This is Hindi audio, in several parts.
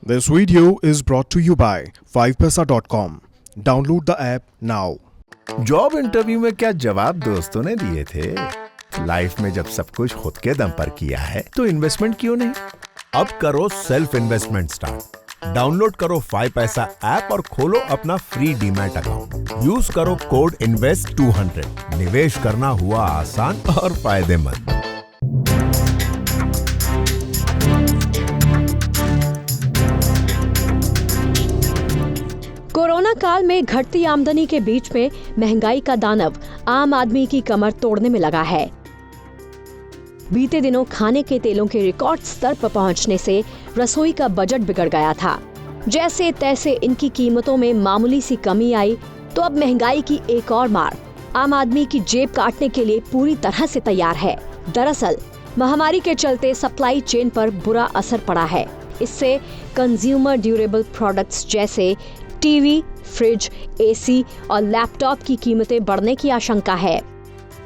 This video is brought to you by 5paisa.com. Download the app now. Job interview में क्या जवाब दोस्तों ने दिए थे? लाइफ में जब सब कुछ खुद के दम पर किया है तो इन्वेस्टमेंट क्यों नहीं? अब करो सेल्फ इन्वेस्टमेंट स्टार्ट। डाउनलोड करो 5paisa ऐप और खोलो अपना फ्री डीमैट अकाउंट। यूज करो कोड INVEST200। निवेश करना हुआ आसान और फायदेमंद। कोरोना काल में घटती आमदनी के बीच में महंगाई का दानव आम आदमी की कमर तोड़ने में लगा है। बीते दिनों खाने के तेलों के रिकॉर्ड स्तर पर पहुंचने से रसोई का बजट बिगड़ गया था। जैसे तैसे इनकी कीमतों में मामूली सी कमी आई तो अब महंगाई की एक और मार आम आदमी की जेब काटने के लिए पूरी तरह से तैयार है। दरअसल महामारी के चलते सप्लाई चेन पर बुरा असर पड़ा है। इससे कंज्यूमर ड्यूरेबल प्रोडक्ट्स जैसे टीवी, फ्रिज, एसी और लैपटॉप की कीमतें बढ़ने की आशंका है।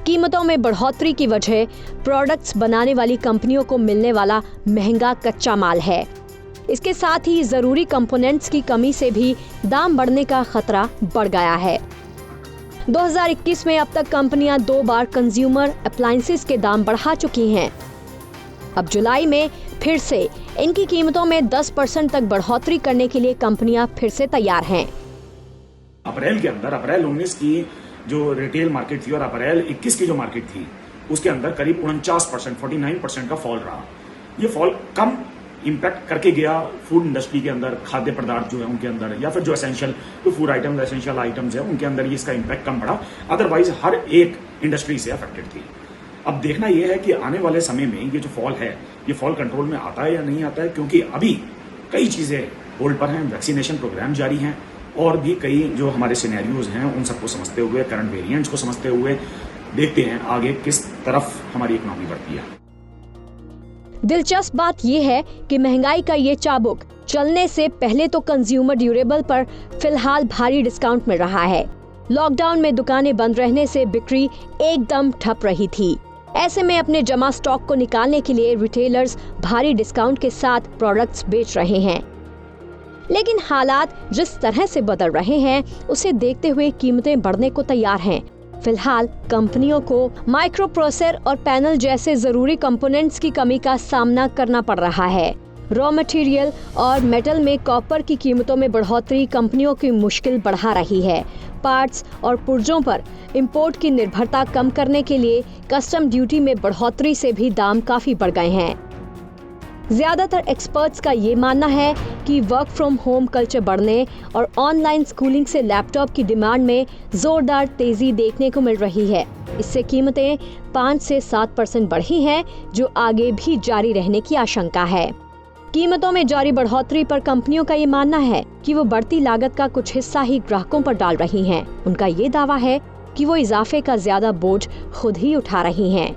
कीमतों में बढ़ोतरी की वजह प्रोडक्ट्स बनाने वाली कंपनियों को मिलने वाला महंगा कच्चा माल है। इसके साथ ही जरूरी कंपोनेंट्स की कमी से भी दाम बढ़ने का खतरा बढ़ गया है। 2021 में अब तक कंपनियां 2 बार कंज्यूमर अप्लायंसेस के दाम बढ़ा चुकी हैं। अब जुलाई में फिर से इनकी कीमतों में 10% तक बढ़ोतरी करने के लिए कंपनियां फिर से तैयार हैं। अप्रैल के अंदर अप्रैल 19 की जो रिटेल मार्केट थी और अप्रैल 21 की जो मार्केट थी उसके अंदर करीब 49% का फॉल रहा। ये फॉल कम इम्पैक्ट करके गया फूड इंडस्ट्री के अंदर, खाद्य पदार्थ जो है उनके अंदर, या फिर जो एसेंशियल जो फूड आइटम्स एसेंशियल आइटम्स है उनके अंदर इसका इम्पैक्ट कम पड़ा। अदरवाइज हर एक इंडस्ट्री से अफेक्टेड थी। अब देखना यह है कि आने वाले समय में ये जो फॉल है ये फॉल कंट्रोल में आता है या नहीं आता है, क्योंकि अभी कई चीजें होल्ड पर हैं, वैक्सीनेशन प्रोग्राम जारी हैं और भी कई जो हमारे सिनेरियोज हैं उन सबको समझते हुए, करंट वेरिएंट्स को समझते हुए देखते हैं आगे किस तरफ हमारी इकोनॉमी बढ़ती है। दिलचस्प बात यह है कि महंगाई का ये चाबुक चलने से पहले तो कंज्यूमर ड्यूरेबल पर फिलहाल भारी डिस्काउंट मिल रहा है। लॉकडाउन में दुकानें बंद रहने से बिक्री एकदम ठप रही थी। ऐसे में अपने जमा स्टॉक को निकालने के लिए रिटेलर्स भारी डिस्काउंट के साथ प्रोडक्ट्स बेच रहे हैं। लेकिन हालात जिस तरह से बदल रहे हैं उसे देखते हुए कीमतें बढ़ने को तैयार हैं। फिलहाल कंपनियों को माइक्रो प्रोसेसर और पैनल जैसे जरूरी कंपोनेंट्स की कमी का सामना करना पड़ रहा है। रॉ मटेरियल और मेटल में कॉपर की कीमतों में बढ़ोतरी कंपनियों की मुश्किल बढ़ा रही है। पार्ट्स और पुर्जों पर इंपोर्ट की निर्भरता कम करने के लिए कस्टम ड्यूटी में बढ़ोतरी से भी दाम काफी बढ़ गए हैं। ज्यादातर एक्सपर्ट्स का ये मानना है कि वर्क फ्रॉम होम कल्चर बढ़ने और ऑनलाइन स्कूलिंग से लैपटॉप की डिमांड में जोरदार तेजी देखने को मिल रही है। इससे कीमतें 5 से 7% बढ़ी हैं, जो आगे भी जारी रहने की आशंका है। कीमतों में जारी बढ़ोतरी पर कंपनियों का ये मानना है कि वो बढ़ती लागत का कुछ हिस्सा ही ग्राहकों पर डाल रही हैं। उनका ये दावा है कि वो इजाफे का ज्यादा बोझ खुद ही उठा रही हैं।